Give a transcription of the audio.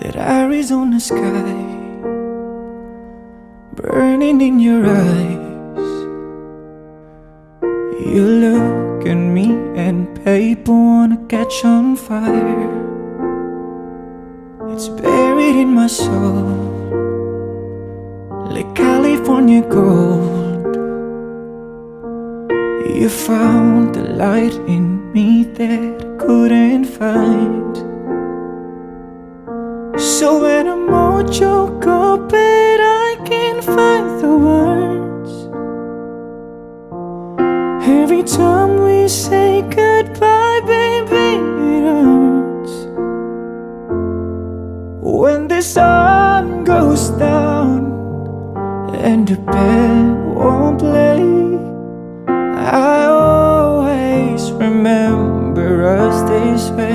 that Arizona sky burning in your eyes. You look at me and paper wanna catch on fire. It's buried in my soul like California gold. You found the light in me that I couldn't find. So when I'm all choked up and I can't find the words, every time we say goodbye, baby, it hurts. When the sun goes down and the band won't play, I always remember us this way.